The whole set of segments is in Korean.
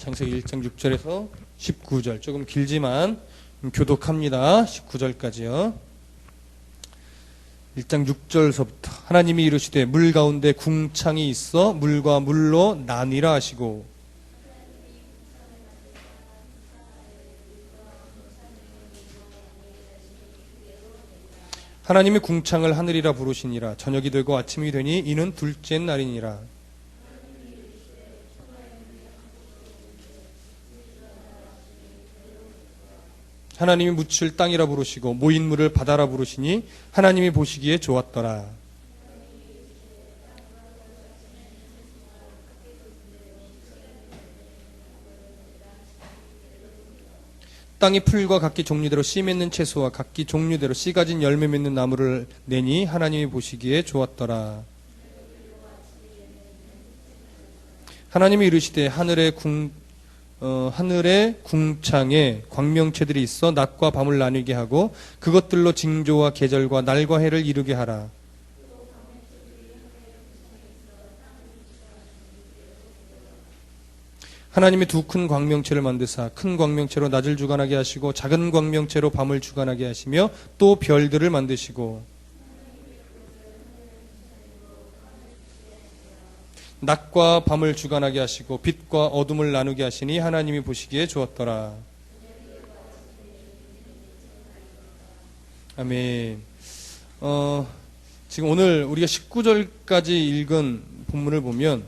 창세기 1장 6절에서 19절 조금 길지만 교독합니다. 19절까지요. 1장 6절서부터 하나님이 이르시되 물 가운데 궁창이 있어 물과 물로 나뉘라 하시고 하나님이 궁창을 하늘이라 부르시니라. 저녁이 되고 아침이 되니 이는 둘째 날이니라. 하나님이 묻힐 땅이라 부르시고 모인 물을 바다라 부르시니 하나님이 보시기에 좋았더라. 땅이 풀과 각기 종류대로 씨 맺는 채소와 각기 종류대로 씨 가진 열매 맺는 나무를 내니 하나님이 보시기에 좋았더라. 하나님이 이르시되 하늘의 궁창에 광명체들이 있어 낮과 밤을 나뉘게 하고 그것들로 징조와 계절과 날과 해를 이루게 하라. 하나님이 두 큰 광명체를 만드사 큰 광명체로 낮을 주관하게 하시고 작은 광명체로 밤을 주관하게 하시며 또 별들을 만드시고 낮과 밤을 주관하게 하시고 빛과 어둠을 나누게 하시니 하나님이 보시기에 좋았더라. 아멘. 지금 오늘 우리가 19절까지 읽은 본문을 보면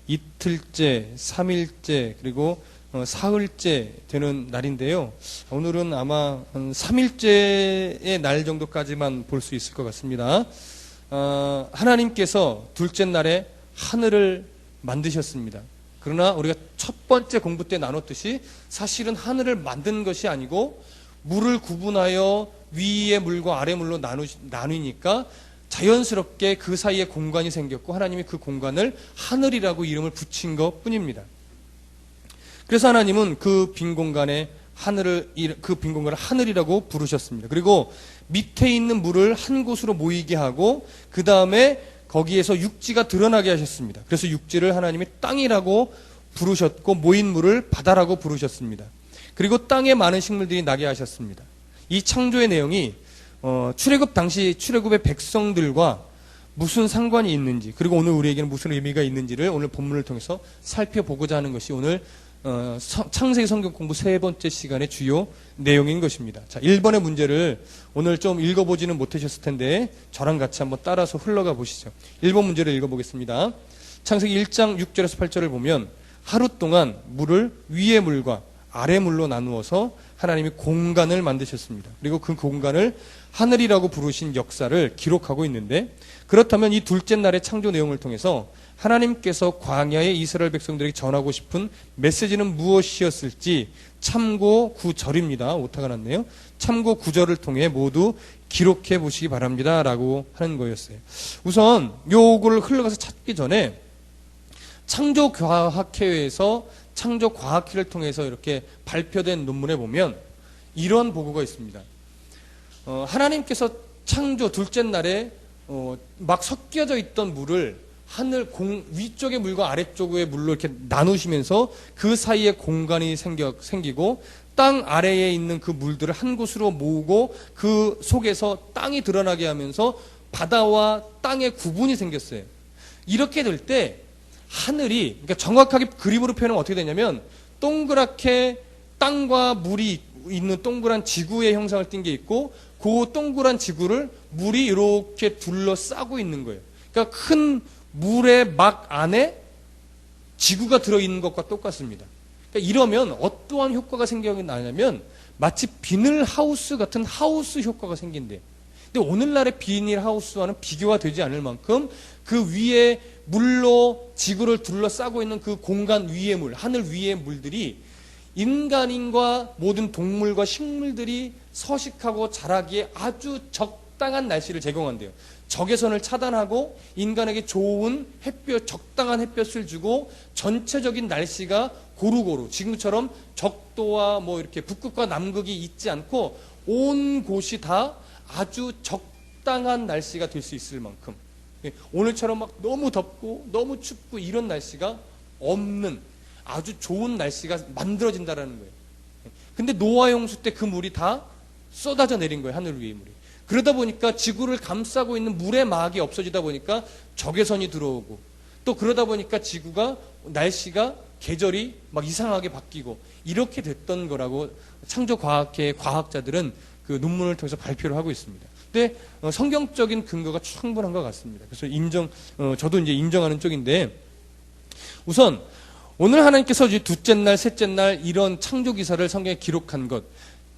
이틀째, 3일째, 그리고 사흘째 되는 날인데요. 오늘은 아마 한 3일째의 날 정도까지만 볼 수 있을 것 같습니다. 하나님께서 둘째 날에 하늘을 만드셨습니다. 그러나 우리가 첫 번째 공부 때 나눴듯이 사실은 하늘을 만든 것이 아니고 물을 구분하여 위의 물과 아래 물로 나누니까 자연스럽게 그 사이에 공간이 생겼고 하나님이 그 공간을 하늘이라고 이름을 붙인 것 뿐입니다. 그래서 하나님은 그 빈 공간을 하늘이라고 부르셨습니다. 그리고 밑에 있는 물을 한 곳으로 모이게 하고 그 다음에 거기에서 육지가 드러나게 하셨습니다. 그래서 육지를 하나님이 땅이라고 부르셨고 모인 물을 바다라고 부르셨습니다. 그리고 땅에 많은 식물들이 나게 하셨습니다. 이 창조의 내용이 출애굽 당시 출애굽의 백성들과 무슨 상관이 있는지 그리고 오늘 우리에게는 무슨 의미가 있는지를 오늘 본문을 통해서 살펴보고자 하는 것이 오늘 창세기 성경 공부 세 번째 시간의 주요 내용인 것입니다. 자, 1번의 문제를 오늘 좀 읽어보지는 못하셨을 텐데 저랑 같이 한번 따라서 흘러가 보시죠. 1번 문제를 읽어보겠습니다. 창세기 1장 6절에서 8절을 보면 하루 동안 물을 위의 물과 아래 물로 나누어서 하나님이 공간을 만드셨습니다. 그리고 그 공간을 하늘이라고 부르신 역사를 기록하고 있는데 그렇다면 이 둘째 날의 창조 내용을 통해서 하나님께서 광야의 이스라엘 백성들에게 전하고 싶은 메시지는 무엇이었을지 참고 9절입니다. 오타가 났네요. 참고 9절을 통해 모두 기록해 보시기 바랍니다. 라고 하는 거였어요. 우선 요거를 흘러가서 찾기 전에 창조과학회에서 창조과학회를 통해서 이렇게 발표된 논문에 보면 이런 보고가 있습니다. 하나님께서 창조 둘째 날에 막 섞여져 있던 물을 하늘 위쪽의 물과 아래쪽의 물로 이렇게 나누시면서 그 사이에 공간이 생기고 땅 아래에 있는 그 물들을 한 곳으로 모으고 그 속에서 땅이 드러나게 하면서 바다와 땅의 구분이 생겼어요. 이렇게 될 때 하늘이 그러니까 정확하게 그림으로 표현하면 어떻게 되냐면 동그랗게 땅과 물이 있는 동그란 지구의 형상을 띈 게 있고 그 동그란 지구를 물이 이렇게 둘러싸고 있는 거예요. 그러니까 큰 물의 막 안에 지구가 들어있는 것과 똑같습니다. 그러니까 이러면 어떠한 효과가 생겨나냐면 마치 비닐하우스 같은 하우스 효과가 생긴대요. 근데 오늘날의 비닐하우스와는 비교가 되지 않을 만큼 그 위에 물로 지구를 둘러싸고 있는 그 공간 위의 물, 하늘 위의 물들이 인간인과 모든 동물과 식물들이 서식하고 자라기에 아주 적당한 날씨를 제공한대요. 적외선을 차단하고 인간에게 좋은 햇볕, 적당한 햇볕을 주고 전체적인 날씨가 고루고루 지금처럼 적도와 뭐 이렇게 북극과 남극이 있지 않고 온 곳이 다 아주 적당한 날씨가 될 수 있을 만큼 오늘처럼 막 너무 덥고 너무 춥고 이런 날씨가 없는 아주 좋은 날씨가 만들어진다라는 거예요. 근데 노아 홍수 때 그 물이 다 쏟아져 내린 거예요. 하늘 위의 물이. 그러다 보니까 지구를 감싸고 있는 물의 막이 없어지다 보니까 적외선이 들어오고, 또 그러다 보니까 지구가 날씨가 계절이 막 이상하게 바뀌고 이렇게 됐던 거라고 창조과학계 과학자들은 그 논문을 통해서 발표를 하고 있습니다. 근데 성경적인 근거가 충분한 것 같습니다. 그래서 저도 이제 인정하는 쪽인데, 우선 오늘 하나님께서 이제 둘째 날, 셋째 날 이런 창조 기사를 성경에 기록한 것,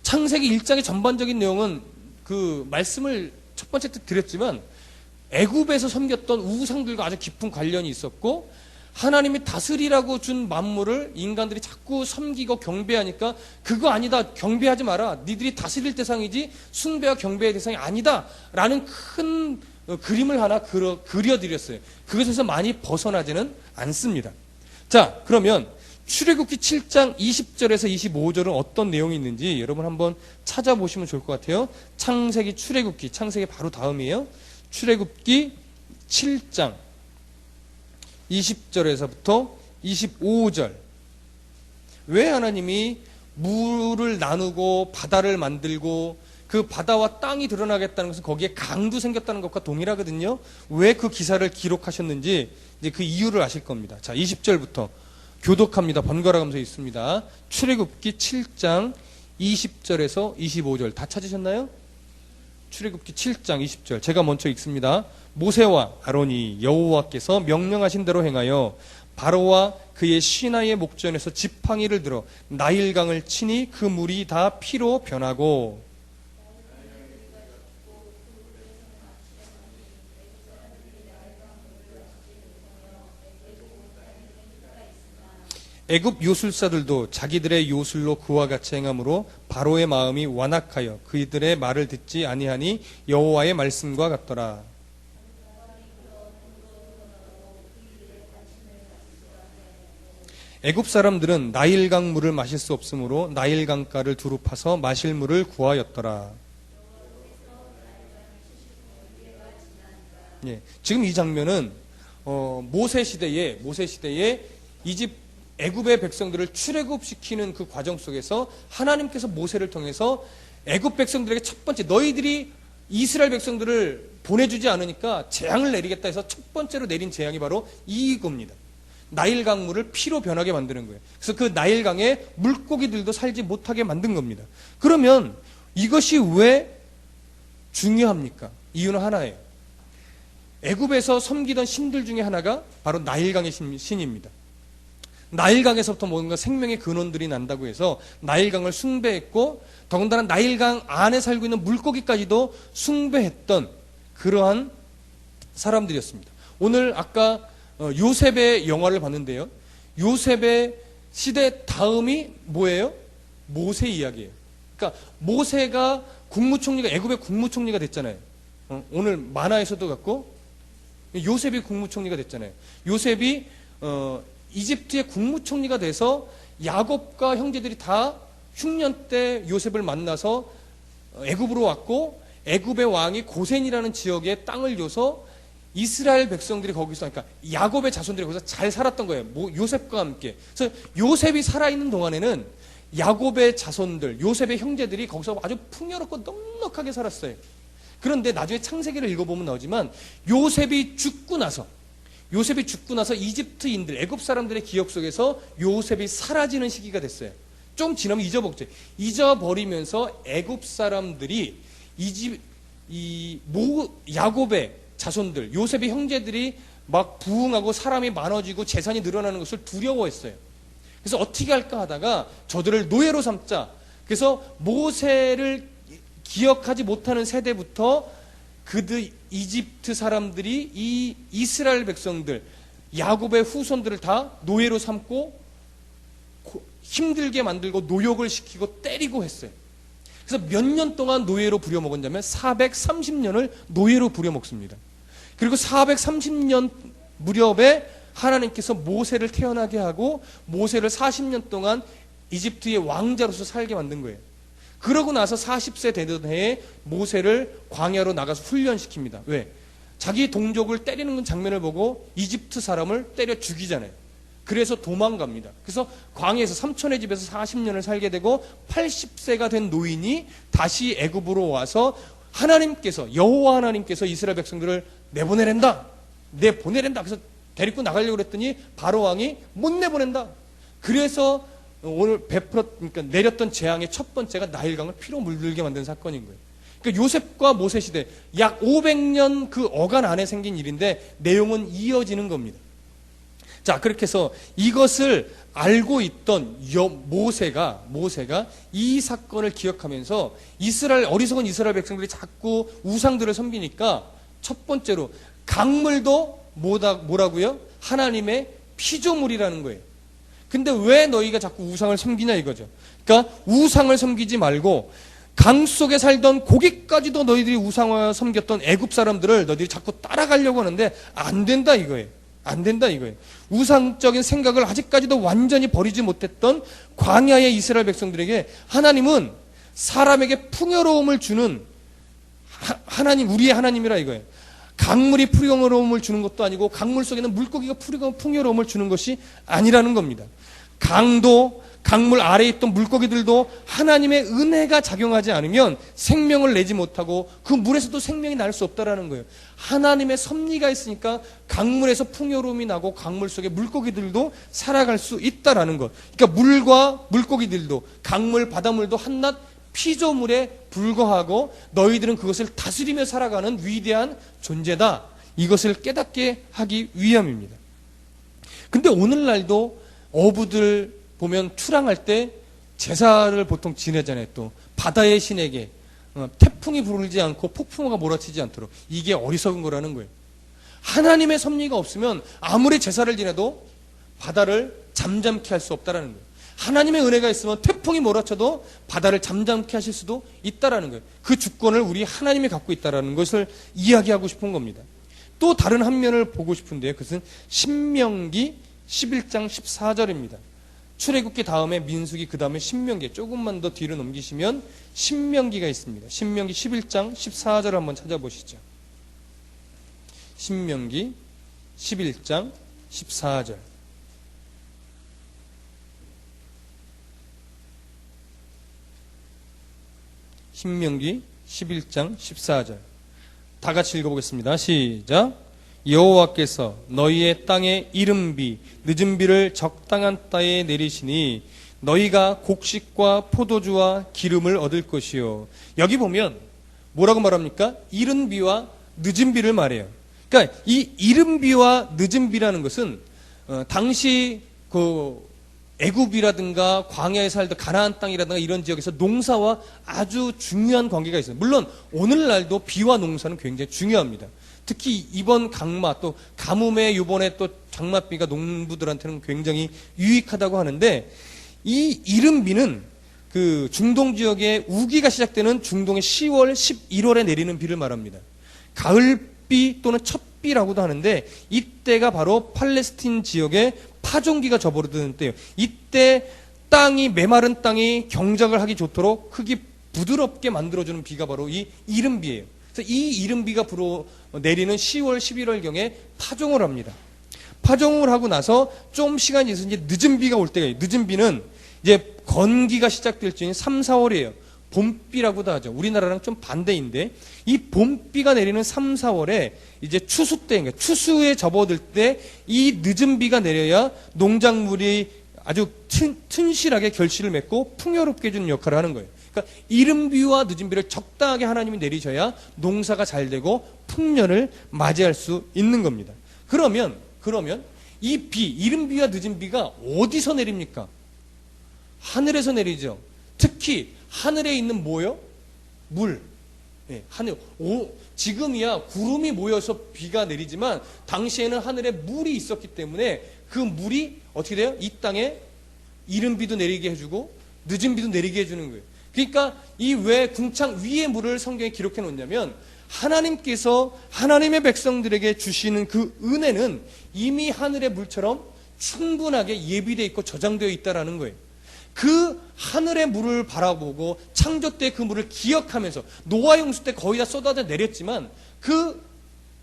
창세기 1장의 전반적인 내용은 그 말씀을 첫 번째 때 드렸지만 애굽에서 섬겼던 우상들과 아주 깊은 관련이 있었고, 하나님이 다스리라고 준 만물을 인간들이 자꾸 섬기고 경배하니까 그거 아니다, 경배하지 마라, 니들이 다스릴 대상이지 숭배와 경배의 대상이 아니다 라는 큰 그림을 하나 그려드렸어요. 그것에서 많이 벗어나지는 않습니다. 자, 그러면 출애굽기 7장 20절에서 25절은 어떤 내용이 있는지 여러분 한번 찾아보시면 좋을 것 같아요. 출애굽기 창세기 바로 다음이에요. 출애굽기 7장 20절에서부터 25절. 왜 하나님이 물을 나누고 바다를 만들고 그 바다와 땅이 드러나겠다는 것은 거기에 강도 생겼다는 것과 동일하거든요. 왜 그 기사를 기록하셨는지 이제 그 이유를 아실 겁니다. 자, 20절부터 교독합니다. 번갈아 가면서 있습니다. 출애굽기 7장 20절에서 25절 다 찾으셨나요? 출애굽기 7장 20절 제가 먼저 읽습니다. 모세와 아론이 여호와께서 명령하신 대로 행하여 바로와 그의 시나이의 목전에서 지팡이를 들어 나일강을 치니 그 물이 다 피로 변하고, 애굽 요술사들도 자기들의 요술로 그와 같이 행함으로 바로의 마음이 완악하여 그들의 말을 듣지 아니하니 여호와의 말씀과 같더라. 애굽 사람들은 나일강 물을 마실 수 없으므로 나일강가를 두루 파서 마실 물을 구하였더라. 예, 지금 이 장면은 모세 시대에 애굽의 백성들을 출애굽시키는 그 과정 속에서 하나님께서 모세를 통해서 애굽 백성들에게 첫 번째, 너희들이 이스라엘 백성들을 보내주지 않으니까 재앙을 내리겠다 해서 첫 번째로 내린 재앙이 바로 이겁니다. 나일 강물을 피로 변하게 만드는 거예요. 그래서 그 나일 강에 물고기들도 살지 못하게 만든 겁니다. 그러면 이것이 왜 중요합니까? 이유는 하나예요. 애굽에서 섬기던 신들 중에 하나가 바로 나일강의 신입니다. 나일강에서부터 뭔가 생명의 근원들이 난다고 해서 나일강을 숭배했고, 더군다나 나일강 안에 살고 있는 물고기까지도 숭배했던 그러한 사람들이었습니다. 오늘 아까 요셉의 영화를 봤는데요, 요셉의 시대 다음이 뭐예요? 모세 이야기예요. 그러니까 모세가 국무총리가 애굽의 국무총리가 됐잖아요. 오늘 만화에서도 갖고 요셉이 국무총리가 됐잖아요. 요셉이 이집트의 국무총리가 돼서 야곱과 형제들이 다 흉년 때 요셉을 만나서 애굽으로 왔고, 애굽의 왕이 고센이라는 지역에 땅을 줘서 이스라엘 백성들이 거기서, 그러니까 야곱의 자손들이 거기서 잘 살았던 거예요. 요셉과 함께. 그래서 요셉이 살아있는 동안에는 야곱의 자손들, 요셉의 형제들이 거기서 아주 풍요롭고 넉넉하게 살았어요. 그런데 나중에 창세기를 읽어보면 나오지만 요셉이 죽고 나서 이집트인들, 애굽 사람들의 기억 속에서 요셉이 사라지는 시기가 됐어요. 좀 지나면 잊어버리면서 애굽 사람들이 야곱의 자손들, 요셉의 형제들이 막 부흥하고 사람이 많아지고 재산이 늘어나는 것을 두려워했어요. 그래서 어떻게 할까 하다가 저들을 노예로 삼자. 그래서 모세를 기억하지 못하는 세대부터 이집트 사람들이 이 이스라엘 백성들, 야곱의 후손들을 다 노예로 삼고 힘들게 만들고 노역을 시키고 때리고 했어요. 그래서 몇 년 동안 노예로 부려먹었냐면 430년을 노예로 부려먹습니다. 그리고 430년 무렵에 하나님께서 모세를 태어나게 하고 모세를 40년 동안 이집트의 왕자로서 살게 만든 거예요. 그러고 나서 40세 되던 해에 모세를 광야로 나가서 훈련시킵니다. 왜? 자기 동족을 때리는 장면을 보고 이집트 사람을 때려 죽이잖아요. 그래서 도망갑니다. 그래서 광야에서 삼촌의 집에서 40년을 살게 되고 80세가 된 노인이 다시 애굽으로 와서 하나님께서, 여호와 하나님께서 이스라엘 백성들을 내보내란다. 내보내란다. 그래서 데리고 나가려고 그랬더니 바로 왕이 못 내보낸다. 그래서 오늘 그러니까 내렸던 재앙의 첫 번째가 나일강을 피로 물들게 만든 사건인 거예요. 그러니까 요셉과 모세 시대 약 500년 그 어간 안에 생긴 일인데 내용은 이어지는 겁니다. 자, 그렇게 해서 이것을 알고 있던 모세가 이 사건을 기억하면서 어리석은 이스라엘 백성들이 자꾸 우상들을 섬기니까 첫 번째로 강물도 뭐라고요? 하나님의 피조물이라는 거예요. 근데 왜 너희가 자꾸 우상을 섬기냐 이거죠. 그러니까 우상을 섬기지 말고 강 속에 살던 고기까지도 너희들이 우상을 섬겼던 애굽 사람들을 너희들이 자꾸 따라가려고 하는데 안 된다 이거예요. 안 된다 이거예요. 우상적인 생각을 아직까지도 완전히 버리지 못했던 광야의 이스라엘 백성들에게 하나님은 사람에게 풍요로움을 주는 하나님, 우리의 하나님이라 이거예요. 강물이 풍요로움을 주는 것도 아니고 강물 속에는 물고기가 풍요로움을 주는 것이 아니라는 겁니다. 강물 아래에 있던 물고기들도 하나님의 은혜가 작용하지 않으면 생명을 내지 못하고 그 물에서도 생명이 날 수 없다라는 거예요. 하나님의 섭리가 있으니까 강물에서 풍요로움이 나고 강물 속에 물고기들도 살아갈 수 있다라는 것. 그러니까 물과 물고기들도 강물, 바닷물도 한낱 피조물에 불과하고 너희들은 그것을 다스리며 살아가는 위대한 존재다. 이것을 깨닫게 하기 위함입니다. 근데 오늘날도 어부들 보면 출항할 때 제사를 보통 지내잖아요. 또 바다의 신에게 태풍이 불지 않고 폭풍우가 몰아치지 않도록. 이게 어리석은 거라는 거예요. 하나님의 섭리가 없으면 아무리 제사를 지내도 바다를 잠잠케 할 수 없다라는 거예요. 하나님의 은혜가 있으면 태풍이 몰아쳐도 바다를 잠잠케 하실 수도 있다라는 거예요. 그 주권을 우리 하나님이 갖고 있다라는 것을 이야기하고 싶은 겁니다. 또 다른 한 면을 보고 싶은데요. 그것은 신명기 11장 14절입니다. 출애굽기 다음에 민수기, 그 다음에 신명기, 조금만 더 뒤로 넘기시면 신명기가 있습니다. 신명기 11장 14절 한번 찾아보시죠. 신명기 11장 14절. 신명기 11장 14절. 다 같이 읽어보겠습니다. 시작. 여호와께서 너희의 땅에 이른비 늦은 비를 적당한 때에 내리시니 너희가 곡식과 포도주와 기름을 얻을 것이요. 여기 보면 뭐라고 말합니까? 이른 비와 늦은 비를 말해요. 그러니까 이 이른 비와 늦은 비라는 것은 당시 그 애굽이라든가 광야에 살던 가나안 땅이라든가 이런 지역에서 농사와 아주 중요한 관계가 있어요. 물론 오늘날도 비와 농사는 굉장히 중요합니다. 특히 이번 강마 또 가뭄에 이번에 또 장맛비가 농부들한테는 굉장히 유익하다고 하는데 이 이른 비는 그 중동 지역에 우기가 시작되는 중동의 10월, 11월에 내리는 비를 말합니다. 가을비 또는 첫비라고도 하는데 이때가 바로 팔레스틴 지역에 파종기가 접어드는 때예요. 이때 메마른 땅이 경작을 하기 좋도록 흙이 부드럽게 만들어주는 비가 바로 이 이른 비예요. 그래서 이 이른 비가 내리는 10월, 11월경에 파종을 합니다. 파종을 하고 나서 좀 시간이 있어서 이제 늦은 비가 올 때가 있어요. 늦은 비는 이제 건기가 시작될 적인 3, 4월이에요. 봄비라고도 하죠. 우리나라랑 좀 반대인데 이 봄비가 내리는 3, 4월에 이제 추수 때, 그러니까 추수에 접어들 때 이 늦은 비가 내려야 농작물이 아주 튼실하게 결실을 맺고 풍요롭게 해주는 역할을 하는 거예요. 그러니까 이른 비와 늦은 비를 적당하게 하나님이 내리셔야 농사가 잘 되고 풍년을 맞이할 수 있는 겁니다. 그러면 이 비, 이른 비와 늦은 비가 어디서 내립니까? 하늘에서 내리죠. 특히 하늘에 있는 뭐요? 물. 네, 지금이야 구름이 모여서 비가 내리지만 당시에는 하늘에 물이 있었기 때문에 그 물이 어떻게 돼요? 이 땅에 이른 비도 내리게 해주고 늦은 비도 내리게 해주는 거예요. 그러니까 이 왜 궁창 위의 물을 성경에 기록해 놓냐면 하나님께서 하나님의 백성들에게 주시는 그 은혜는 이미 하늘의 물처럼 충분하게 예비되어 있고 저장되어 있다라는 거예요. 그 하늘의 물을 바라보고 창조 때 그 물을 기억하면서 노아 홍수 때 거의 다 쏟아져 내렸지만 그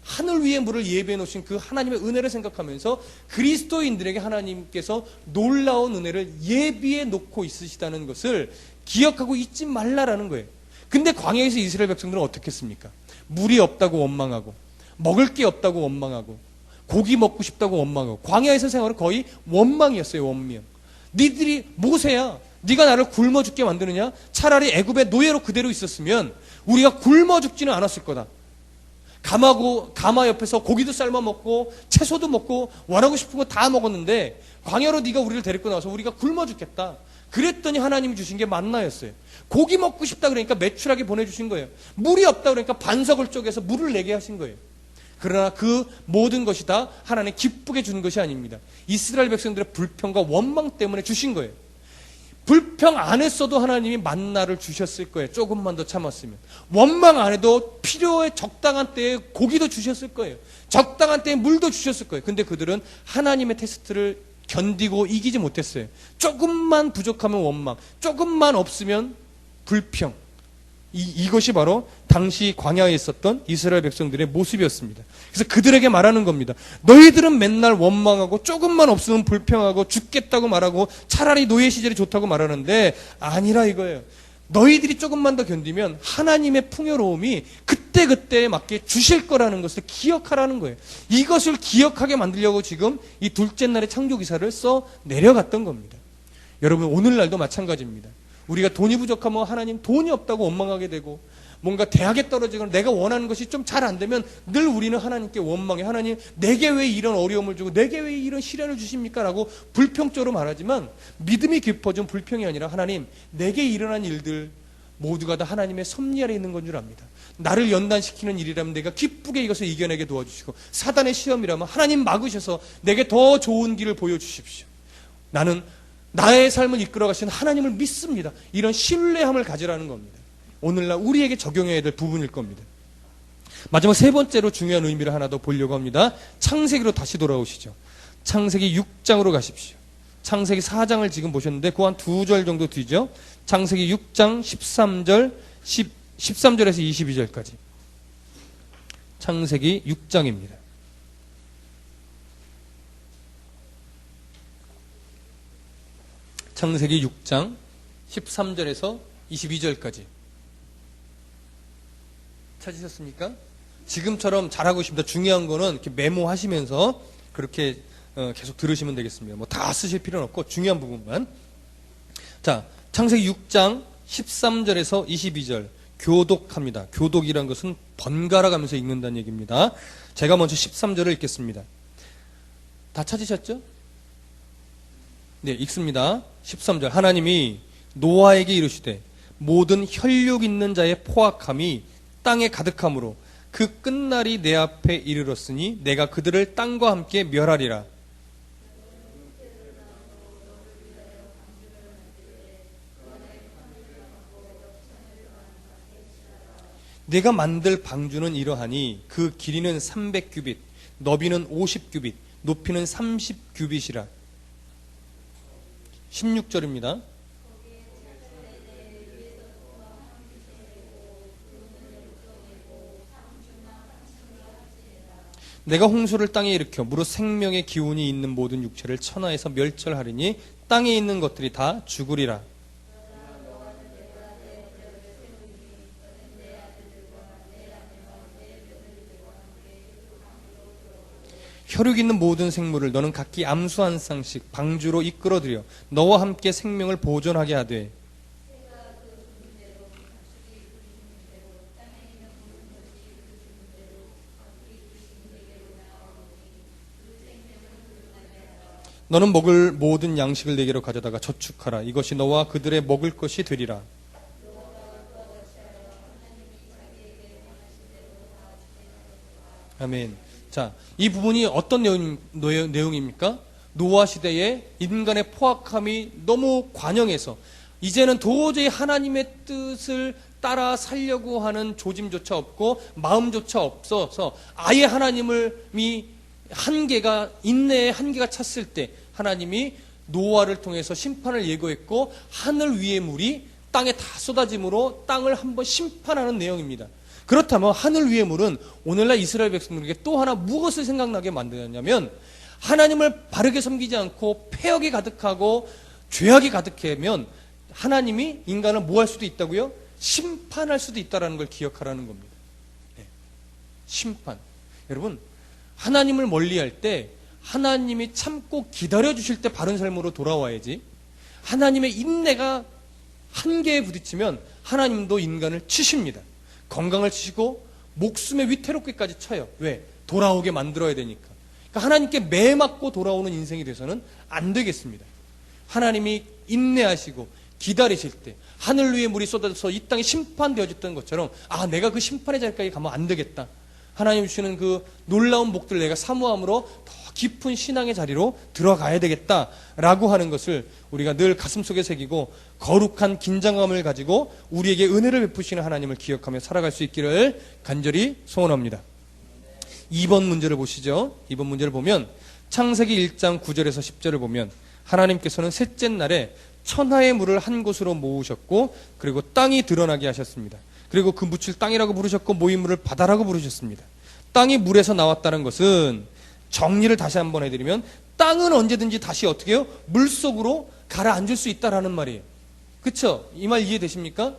하늘 위의 물을 예비해 놓으신 그 하나님의 은혜를 생각하면서 그리스도인들에게 하나님께서 놀라운 은혜를 예비해 놓고 있으시다는 것을 기억하고 잊지 말라라는 거예요. 근데 광야에서 이스라엘 백성들은 어떻게 했습니까? 물이 없다고 원망하고, 먹을 게 없다고 원망하고, 고기 먹고 싶다고 원망하고, 광야에서 생활은 거의 원망이었어요. 원망. 니들이 모세야, 네가 나를 굶어 죽게 만드느냐? 차라리 애굽의 노예로 그대로 있었으면 우리가 굶어 죽지는 않았을 거다. 가마 옆에서 고기도 삶아 먹고 채소도 먹고 원하고 싶은 거 다 먹었는데 광야로 네가 우리를 데리고 나와서 우리가 굶어 죽겠다. 그랬더니 하나님이 주신 게 만나였어요. 고기 먹고 싶다 그러니까 매출하게 보내주신 거예요. 물이 없다 그러니까 반석을 쪼개서 물을 내게 하신 거예요. 그러나 그 모든 것이 다 하나님 기쁘게 준 것이 아닙니다. 이스라엘 백성들의 불평과 원망 때문에 주신 거예요. 불평 안 했어도 하나님이 만나를 주셨을 거예요. 조금만 더 참았으면. 원망 안 해도 필요에 적당한 때에 고기도 주셨을 거예요. 적당한 때에 물도 주셨을 거예요. 근데 그들은 하나님의 테스트를 견디고 이기지 못했어요. 조금만 부족하면 원망, 조금만 없으면 불평. 이것이 바로 당시 광야에 있었던 이스라엘 백성들의 모습이었습니다. 그래서 그들에게 말하는 겁니다. 너희들은 맨날 원망하고 조금만 없으면 불평하고 죽겠다고 말하고 차라리 노예 시절이 좋다고 말하는데 아니라 이거예요. 너희들이 조금만 더 견디면 하나님의 풍요로움이 그때그때에 맞게 주실 거라는 것을 기억하라는 거예요. 이것을 기억하게 만들려고 지금 이 둘째 날의 창조기사를 써 내려갔던 겁니다. 여러분 오늘날도 마찬가지입니다. 우리가 돈이 부족하면 하나님 돈이 없다고 원망하게 되고 뭔가 대학에 떨어지거나 내가 원하는 것이 좀 잘 안 되면 늘 우리는 하나님께 원망해. 하나님 내게 왜 이런 어려움을 주고 내게 왜 이런 시련을 주십니까? 라고 불평적으로 말하지만 믿음이 깊어진 불평이 아니라 하나님 내게 일어난 일들 모두가 다 하나님의 섭리 아래 있는 건 줄 압니다. 나를 연단시키는 일이라면 내가 기쁘게 이것을 이겨내게 도와주시고 사단의 시험이라면 하나님 막으셔서 내게 더 좋은 길을 보여주십시오. 나는 나의 삶을 이끌어 가시는 하나님을 믿습니다. 이런 신뢰함을 가지라는 겁니다. 오늘날 우리에게 적용해야 될 부분일 겁니다. 마지막 세 번째로 중요한 의미를 하나 더 보려고 합니다. 창세기로 다시 돌아오시죠. 창세기 6장으로 가십시오. 창세기 4장을 지금 보셨는데 그 한 2절 정도 뒤죠. 창세기 6장 13절에서 22절까지. 창세기 6장입니다. 창세기 6장 13절에서 22절까지. 찾으셨습니까? 지금처럼 잘하고 있습니다. 중요한 거는 이렇게 메모하시면서 그렇게 계속 들으시면 되겠습니다. 뭐 다 쓰실 필요는 없고 중요한 부분만. 자, 창세기 6장 13절에서 22절. 교독합니다. 교독이란 것은 번갈아 가면서 읽는다는 얘기입니다. 제가 먼저 13절을 읽겠습니다. 다 찾으셨죠? 네, 읽습니다. 13절. 하나님이 노아에게 이르시되 모든 혈육 있는 자의 포악함이 땅에 가득함으로 그 끝날이 내 앞에 이르렀으니 내가 그들을 땅과 함께 멸하리라. 내가 만들 방주는 이러하니 그 길이는 300규빗, 너비는 50규빗, 높이는 30규빗이라. 16절입니다. 내가 홍수를 땅에 일으켜 무릇 생명의 기운이 있는 모든 육체를 천하에서 멸절하리니 땅에 있는 것들이 다 죽으리라. 혈육 있는 모든 생물을 너는 각기 암수 한 쌍씩 방주로 이끌어들여 너와 함께 생명을 보존하게 하되 너는 먹을 모든 양식을 내게로 가져다가 저축하라. 이것이 너와 그들의 먹을 것이 되리라. 아멘. 자, 이 부분이 어떤 내용입니까? 노아 시대에 인간의 포악함이 너무 관영해서 이제는 도저히 하나님의 뜻을 따라 살려고 하는 조짐조차 없고 마음조차 없어서 아예 하나님이 한계가 인내의 한계가 찼을 때 하나님이 노아를 통해서 심판을 예고했고 하늘 위의 물이 땅에 다 쏟아짐으로 땅을 한번 심판하는 내용입니다. 그렇다면 하늘 위의 물은 오늘날 이스라엘 백성들에게 또 하나 무엇을 생각나게 만드냐면, 하나님을 바르게 섬기지 않고 폐역이 가득하고 죄악이 가득하면 하나님이 인간을 뭐 할 수도 있다고요? 심판할 수도 있다는 걸 기억하라는 겁니다. 네. 심판. 여러분, 하나님을 멀리할 때 하나님이 참고 기다려주실 때 바른 삶으로 돌아와야지, 하나님의 인내가 한계에 부딪히면 하나님도 인간을 치십니다. 건강을 치시고 목숨에 위태롭게까지 쳐요. 왜? 돌아오게 만들어야 되니까. 그러니까 하나님께 매맞고 돌아오는 인생이 돼서는 안 되겠습니다. 하나님이 인내하시고 기다리실 때 하늘 위에 물이 쏟아져서 이 땅이 심판되어졌던 것처럼, 내가 그 심판의 자리까지 가면 안 되겠다. 하나님 주시는 그 놀라운 복들을 내가 사모함으로 더 깊은 신앙의 자리로 들어가야 되겠다라고 하는 것을 우리가 늘 가슴속에 새기고 거룩한 긴장감을 가지고 우리에게 은혜를 베푸시는 하나님을 기억하며 살아갈 수 있기를 간절히 소원합니다. 2번 문제를 보시죠. 2번 문제를 보면 창세기 1장 9절에서 10절을 보면 하나님께서는 셋째 날에 천하의 물을 한 곳으로 모으셨고, 그리고 땅이 드러나게 하셨습니다. 그리고 그 묻힐 땅이라고 부르셨고 모인 물을 바다라고 부르셨습니다. 땅이 물에서 나왔다는 것은, 정리를 다시 한번 해드리면, 땅은 언제든지 다시 어떻게 해요? 물속으로 가라앉을 수 있다라는 말이에요. 그쵸? 이 말 이해되십니까?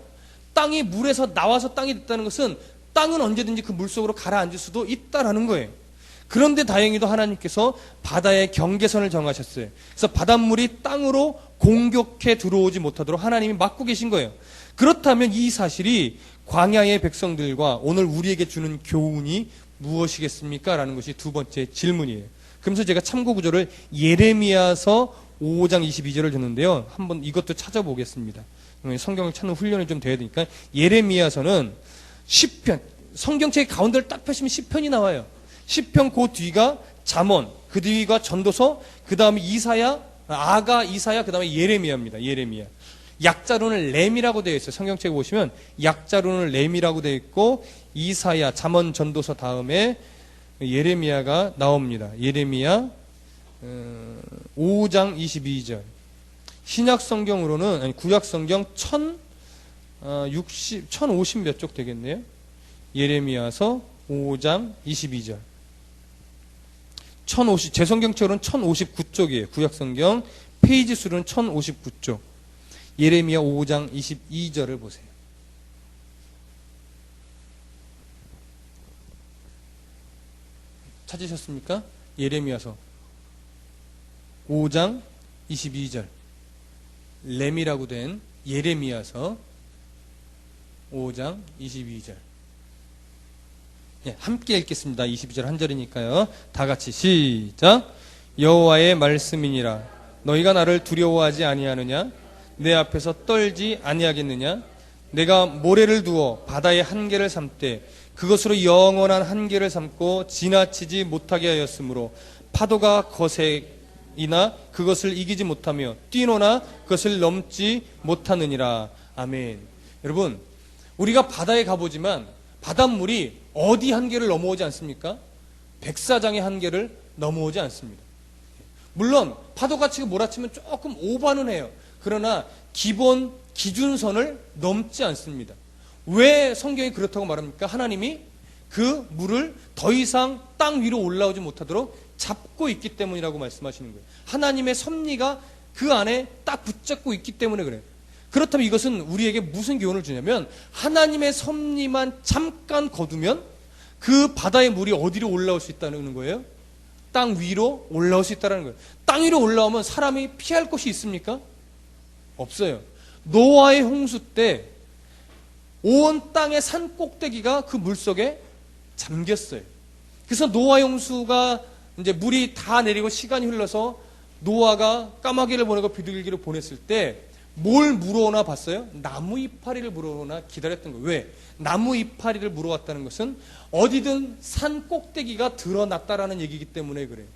땅이 물에서 나와서 땅이 됐다는 것은 땅은 언제든지 그 물속으로 가라앉을 수도 있다라는 거예요. 그런데 다행히도 하나님께서 바다의 경계선을 정하셨어요. 그래서 바닷물이 땅으로 공격해 들어오지 못하도록 하나님이 막고 계신 거예요. 그렇다면 이 사실이 광야의 백성들과 오늘 우리에게 주는 교훈이 무엇이겠습니까? 라는 것이 두 번째 질문이에요. 그러면서 제가 참고 구절을 예레미야서 5장 22절을 줬는데요. 한번 이것도 찾아보겠습니다. 성경을 찾는 훈련이 좀 돼야 되니까. 예레미야서는 시편, 성경책 가운데를 딱 펴시면 시편이 나와요. 시편 그 뒤가 잠언, 그 뒤가 전도서, 그 다음에 이사야, 아가, 이사야, 그 다음에 예레미야입니다. 예레미야. 약자로는 램이라고 되어 있어요. 성경책에 보시면 약자로는 램이라고 되어 있고, 이사야, 잠언, 전도서 다음에 예레미야가 나옵니다. 예레미야 5장 22절. 신약 성경으로는, 아니 구약 성경 1050 몇 쪽 되겠네요. 예레미야서 5장 22절. 제 성경책으로는 1059쪽이에요. 구약 성경 페이지 수로는 1059쪽. 예레미야 5장 22절을 보세요. 찾으셨습니까? 예레미야서 5장 22절. 램이라고 된 예레미야서 5장 22절. 함께 읽겠습니다. 22절 한 절이니까요. 다 같이 시작. 여호와의 말씀이니라. 너희가 나를 두려워하지 아니하느냐? 내 앞에서 떨지 아니하겠느냐? 내가 모래를 두어 바다의 한계를 삼되 그것으로 영원한 한계를 삼고 지나치지 못하게 하였으므로 파도가 거세이나 그것을 이기지 못하며 뛰노나 그것을 넘지 못하느니라. 아멘. 여러분, 우리가 바다에 가보지만 바닷물이 어디 한계를 넘어오지 않습니까? 백사장의 한계를 넘어오지 않습니다. 물론 파도가 치고 몰아치면 조금 오바는 해요. 그러나 기본 기준선을 넘지 않습니다. 왜 성경이 그렇다고 말합니까? 하나님이 그 물을 더 이상 땅 위로 올라오지 못하도록 잡고 있기 때문이라고 말씀하시는 거예요. 하나님의 섭리가 그 안에 딱 붙잡고 있기 때문에 그래요. 그렇다면 이것은 우리에게 무슨 교훈을 주냐면, 하나님의 섭리만 잠깐 거두면 그 바다의 물이 어디로 올라올 수 있다는 거예요? 땅 위로 올라올 수 있다는 거예요. 땅 위로 올라오면 사람이 피할 곳이 있습니까? 없어요. 노아의 홍수 때 온 땅의 산 꼭대기가 그 물 속에 잠겼어요. 그래서 노아의 홍수가 이제 물이 다 내리고 시간이 흘러서 노아가 까마귀를 보내고 비둘기를 보냈을 때 뭘 물어오나 봤어요? 나무 이파리를 물어오나 기다렸던 거예요. 왜? 나무 이파리를 물어왔다는 것은 어디든 산 꼭대기가 드러났다라는 얘기이기 때문에 그래요.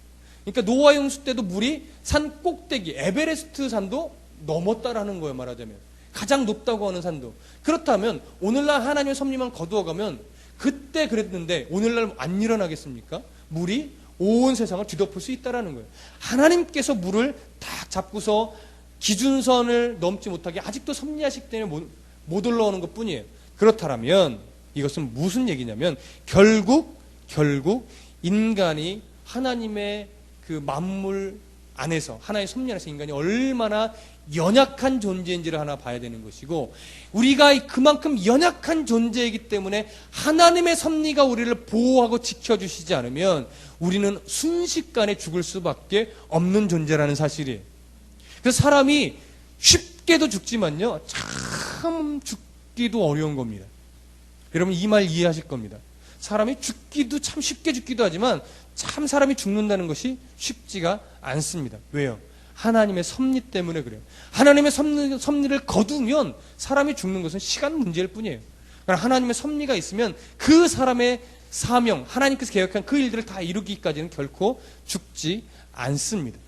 그러니까 노아의 홍수 때도 물이 산 꼭대기, 에베레스트 산도 넘었다라는 거예요. 말하자면 가장 높다고 하는 산도. 그렇다면 오늘날 하나님의 섭리만 거두어가면, 그때 그랬는데 오늘날 안 일어나겠습니까? 물이 온 세상을 뒤덮을 수 있다라는 거예요. 하나님께서 물을 딱 잡고서 기준선을 넘지 못하게 아직도 섭리하시기 때문에 못 올라오는 것 뿐이에요. 그렇다면 이것은 무슨 얘기냐면 결국 인간이 하나님의 그 만물 안에서, 하나의 섭리 안에서 인간이 얼마나 연약한 존재인지를 하나 봐야 되는 것이고, 우리가 그만큼 연약한 존재이기 때문에 하나님의 섭리가 우리를 보호하고 지켜주시지 않으면 우리는 순식간에 죽을 수밖에 없는 존재라는 사실이에요. 그래서 사람이 쉽게도 죽지만요, 참 죽기도 어려운 겁니다. 여러분 이 말 이해하실 겁니다. 사람이 죽기도 참 쉽게 죽기도 하지만 참 사람이 죽는다는 것이 쉽지가 않습니다. 왜요? 하나님의 섭리 때문에 그래요. 하나님의 섭리를 거두면 사람이 죽는 것은 시간 문제일 뿐이에요. 그러니까 하나님의 섭리가 있으면 그 사람의 사명, 하나님께서 계획한 그 일들을 다 이루기까지는 결코 죽지 않습니다.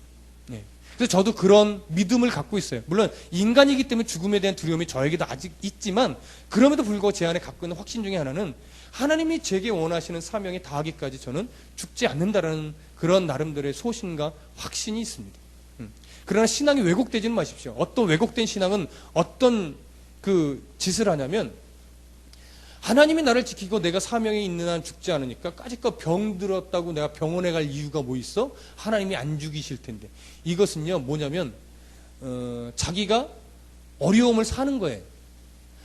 네. 그래서 저도 그런 믿음을 갖고 있어요. 물론 인간이기 때문에 죽음에 대한 두려움이 저에게도 아직 있지만, 그럼에도 불구하고 제 안에 갖고 있는 확신 중에 하나는 하나님이 제게 원하시는 사명에 다하기까지 저는 죽지 않는다라는 그런 나름대로의 소신과 확신이 있습니다. 그러나 신앙이 왜곡되지는 마십시오. 어떤 왜곡된 신앙은 어떤 그 짓을 하냐면, 하나님이 나를 지키고 내가 사명에 있는 한 죽지 않으니까 까짓거 병 들었다고 내가 병원에 갈 이유가 뭐 있어? 하나님이 안 죽이실 텐데. 이것은요 뭐냐면 자기가 어려움을 사는 거예요.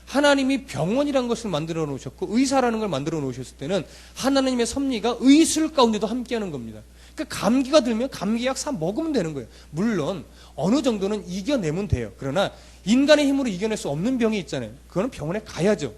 하나님이 병원이라는 것을 만들어 놓으셨고 의사라는 걸 만들어 놓으셨을 때는 하나님의 섭리가 의술 가운데도 함께하는 겁니다. 그러니까 감기가 들면 감기약 사 먹으면 되는 거예요. 물론 어느 정도는 이겨내면 돼요. 그러나 인간의 힘으로 이겨낼 수 없는 병이 있잖아요. 그거는 병원에 가야죠.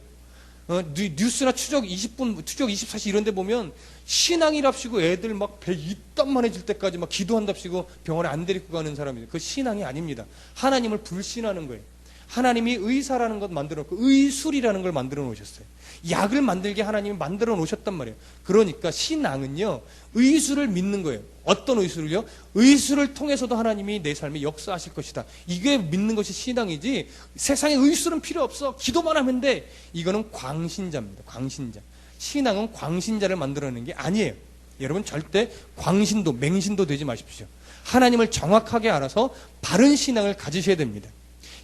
뉴스나 추적 20분, 추적 24시 이런 데 보면 신앙이랍시고 애들 막 배 이딴만해질 때까지 막 기도한답시고 병원에 안 데리고 가는 사람이에요. 그 신앙이 아닙니다. 하나님을 불신하는 거예요. 하나님이 의사라는 것 만들어 놓고 의술이라는 걸 만들어 놓으셨어요. 약을 만들게 하나님이 만들어 놓으셨단 말이에요. 그러니까 신앙은요 의술을 믿는 거예요. 어떤 의술을요? 의술을 통해서도 하나님이 내 삶에 역사하실 것이다. 이게 믿는 것이 신앙이지, 세상에 의술은 필요 없어, 기도만 하면 돼, 이거는 광신자입니다. 광신자. 신앙은 광신자를 만들어내는 게 아니에요. 여러분 절대 광신도 맹신도 되지 마십시오. 하나님을 정확하게 알아서 바른 신앙을 가지셔야 됩니다.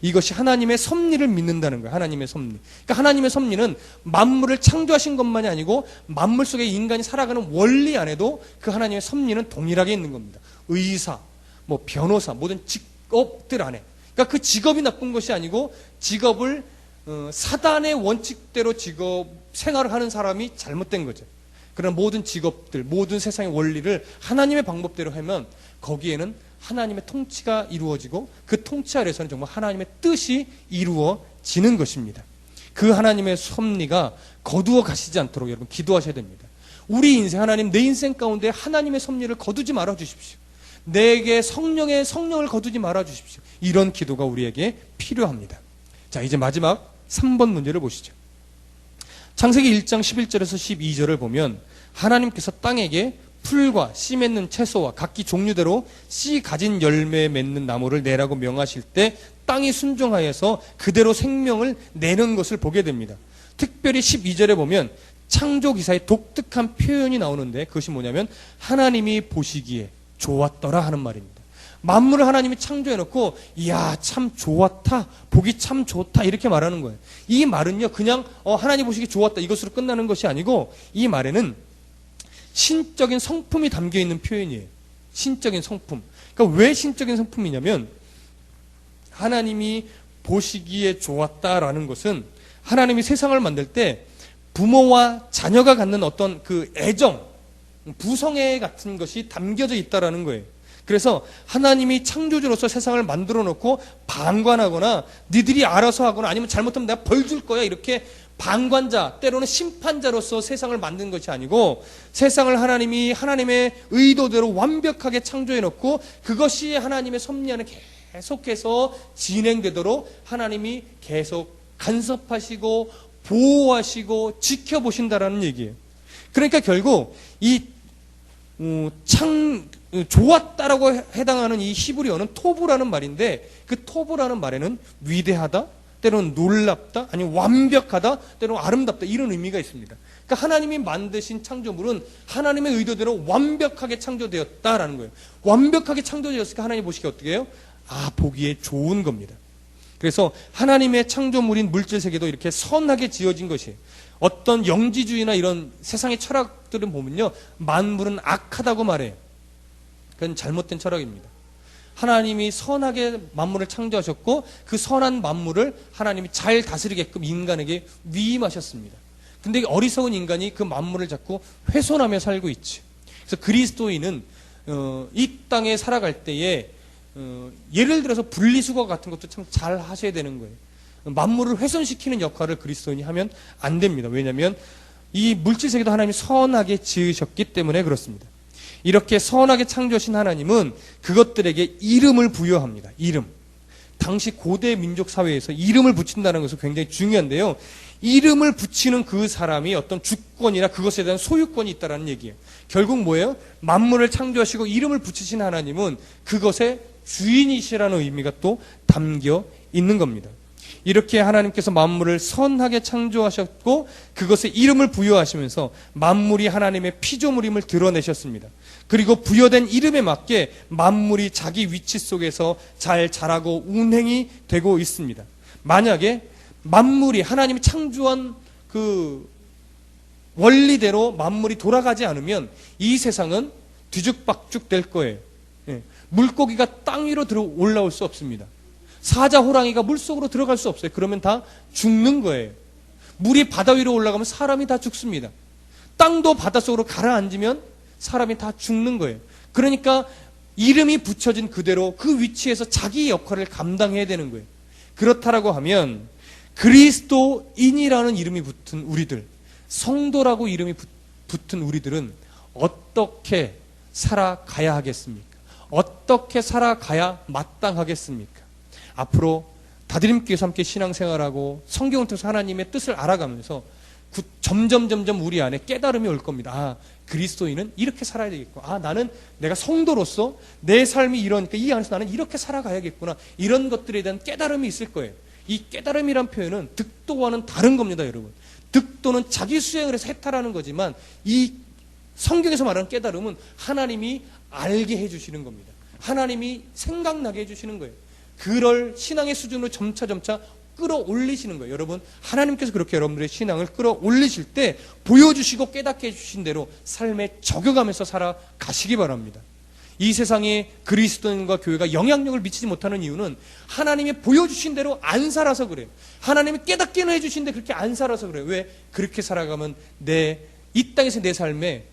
이것이 하나님의 섭리를 믿는다는 거예요. 하나님의 섭리. 그러니까 하나님의 섭리는 만물을 창조하신 것만이 아니고 만물 속에 인간이 살아가는 원리 안에도 그 하나님의 섭리는 동일하게 있는 겁니다. 의사, 뭐 변호사, 모든 직업들 안에. 그러니까 그 직업이 나쁜 것이 아니고 직업을 사단의 원칙대로 직업 생활을 하는 사람이 잘못된 거죠. 그러나 모든 직업들, 모든 세상의 원리를 하나님의 방법대로 하면 거기에는 하나님의 통치가 이루어지고 그 통치 아래서는 정말 하나님의 뜻이 이루어지는 것입니다. 그 하나님의 섭리가 거두어 가시지 않도록 여러분 기도하셔야 됩니다. 우리 인생, 하나님 내 인생 가운데 하나님의 섭리를 거두지 말아 주십시오. 내게 성령을 거두지 말아 주십시오. 이런 기도가 우리에게 필요합니다. 자, 이제 마지막 3번 문제를 보시죠. 창세기 1장 11절에서 12절을 보면 하나님께서 땅에게 풀과 씨 맺는 채소와 각기 종류대로 씨 가진 열매 맺는 나무를 내라고 명하실 때 땅이 순종하여서 그대로 생명을 내는 것을 보게 됩니다. 특별히 12절에 보면 창조기사의 독특한 표현이 나오는데, 그것이 뭐냐면 하나님이 보시기에 좋았더라 하는 말입니다. 만물을 하나님이 창조해놓고 이야 참 좋았다, 보기 참 좋다 이렇게 말하는 거예요. 이 말은요 그냥 하나님 보시기에 좋았다 이것으로 끝나는 것이 아니고, 이 말에는 신적인 성품이 담겨있는 표현이에요. 신적인 성품. 그러니까 왜 신적인 성품이냐면, 하나님이 보시기에 좋았다라는 것은 하나님이 세상을 만들 때 부모와 자녀가 갖는 어떤 그 애정, 부성애 같은 것이 담겨져 있다라는 거예요. 그래서 하나님이 창조주로서 세상을 만들어 놓고 방관하거나 니들이 알아서 하거나 아니면 잘못하면 내가 벌 줄 거야 이렇게 방관자, 때로는 심판자로서 세상을 만든 것이 아니고, 세상을 하나님이 하나님의 의도대로 완벽하게 창조해 놓고 그것이 하나님의 섭리 안에 계속해서 진행되도록 하나님이 계속 간섭하시고 보호하시고 지켜보신다라는 얘기예요. 그러니까 결국 이 좋았다라고 해당하는 이 히브리어는 토브라는 말인데, 그 토브라는 말에는 위대하다, 때로는 놀랍다, 아니면 완벽하다, 때로는 아름답다 이런 의미가 있습니다. 그러니까 하나님이 만드신 창조물은 하나님의 의도대로 완벽하게 창조되었다라는 거예요. 완벽하게 창조되었으니까 하나님 보시기에 어떻게 해요? 보기에 좋은 겁니다. 그래서 하나님의 창조물인 물질 세계도 이렇게 선하게 지어진 것이에요. 어떤 영지주의나 이런 세상의 철학들은 보면요, 만물은 악하다고 말해요. 그건 잘못된 철학입니다. 하나님이 선하게 만물을 창조하셨고 그 선한 만물을 하나님이 잘 다스리게끔 인간에게 위임하셨습니다. 근데 어리석은 인간이 그 만물을 자꾸 훼손하며 살고 있지. 그래서 그리스도인은 이 땅에 살아갈 때에 예를 들어서 분리수거 같은 것도 참 잘 하셔야 되는 거예요. 만물을 훼손시키는 역할을 그리스도인이 하면 안 됩니다. 왜냐하면 이 물질 세계도 하나님이 선하게 지으셨기 때문에 그렇습니다. 이렇게 선하게 창조하신 하나님은 그것들에게 이름을 부여합니다. 이름. 당시 고대 민족 사회에서 이름을 붙인다는 것은 굉장히 중요한데요. 이름을 붙이는 그 사람이 어떤 주권이나 그것에 대한 소유권이 있다는 얘기예요. 결국 뭐예요? 만물을 창조하시고 이름을 붙이신 하나님은 그것의 주인이시라는 의미가 또 담겨 있는 겁니다. 이렇게 하나님께서 만물을 선하게 창조하셨고 그것에 이름을 부여하시면서 만물이 하나님의 피조물임을 드러내셨습니다. 그리고 부여된 이름에 맞게 만물이 자기 위치 속에서 잘 자라고 운행이 되고 있습니다. 만약에 만물이 하나님이 창조한 그 원리대로 만물이 돌아가지 않으면 이 세상은 뒤죽박죽 될 거예요. 물고기가 땅 위로 올라올 수 없습니다. 사자, 호랑이가 물속으로 들어갈 수 없어요. 그러면 다 죽는 거예요. 물이 바다 위로 올라가면 사람이 다 죽습니다. 땅도 바닷속으로 가라앉으면 사람이 다 죽는 거예요. 그러니까 이름이 붙여진 그대로 그 위치에서 자기 역할을 감당해야 되는 거예요. 그렇다라고 하면 그리스도인이라는 이름이 붙은 우리들, 성도라고 이름이 붙은 우리들은 어떻게 살아가야 하겠습니까? 어떻게 살아가야 마땅하겠습니까? 앞으로 다드림교회에서 함께 신앙생활하고 성경을 통해서 하나님의 뜻을 알아가면서 점점 우리 안에 깨달음이 올 겁니다. 아, 그리스도인은 이렇게 살아야 되겠고, 아, 나는 내가 성도로서 내 삶이 이러니까 이 안에서 나는 이렇게 살아가야겠구나. 이런 것들에 대한 깨달음이 있을 거예요. 이 깨달음이란 표현은 득도와는 다른 겁니다, 여러분. 득도는 자기 수행을 해서 해탈하는 거지만 이 성경에서 말하는 깨달음은 하나님이 알게 해주시는 겁니다. 하나님이 생각나게 해주시는 거예요. 그럴 신앙의 수준으로 점차 끌어올리시는 거예요. 여러분, 하나님께서 그렇게 여러분들의 신앙을 끌어올리실 때 보여주시고 깨닫게 해주신 대로 삶에 적용하면서 살아가시기 바랍니다. 이 세상에 그리스도인과 교회가 영향력을 미치지 못하는 이유는 하나님이 보여주신 대로 안 살아서 그래요. 하나님이 깨닫게는 해주신데 그렇게 안 살아서 그래요. 왜? 그렇게 살아가면 이 땅에서 내 삶에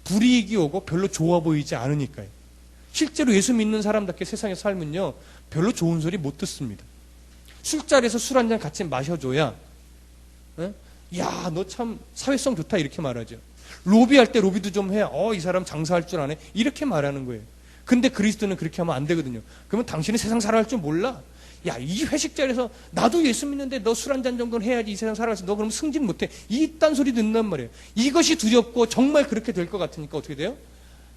불이익이 오고 별로 좋아 보이지 않으니까요. 실제로 예수 믿는 사람답게 세상에서 살면요, 별로 좋은 소리 못 듣습니다. 술자리에서 술 한잔 같이 마셔줘야, 야, 너 참 사회성 좋다 이렇게 말하죠. 로비할 때 로비도 좀 해. 이 사람 장사할 줄 아네. 이렇게 말하는 거예요. 근데 그리스도는 그렇게 하면 안 되거든요. 그러면 당신이 세상 살아갈 줄 몰라. 야, 이 회식 자리에서 나도 예수 믿는데 너 술 한잔 정도는 해야지 이 세상 살아가서 너 그러면 승진 못해. 이딴 소리 듣는단 말이에요. 이것이 두렵고 정말 그렇게 될 것 같으니까 어떻게 돼요?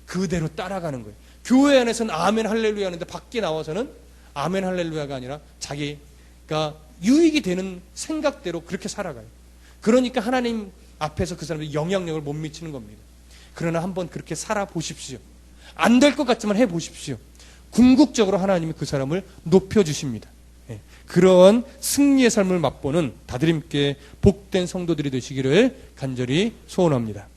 그대로 따라가는 거예요. 교회 안에서는 아멘 할렐루야 하는데 밖에 나와서는 아멘 할렐루야가 아니라 자기가 유익이 되는 생각대로 그렇게 살아가요. 그러니까 하나님 앞에서 그 사람들이 영향력을 못 미치는 겁니다. 그러나 한번 그렇게 살아보십시오. 안 될 것 같지만 해보십시오. 궁극적으로 하나님이 그 사람을 높여주십니다. 그런 승리의 삶을 맛보는 다드림교회 복된 성도들이 되시기를 간절히 소원합니다.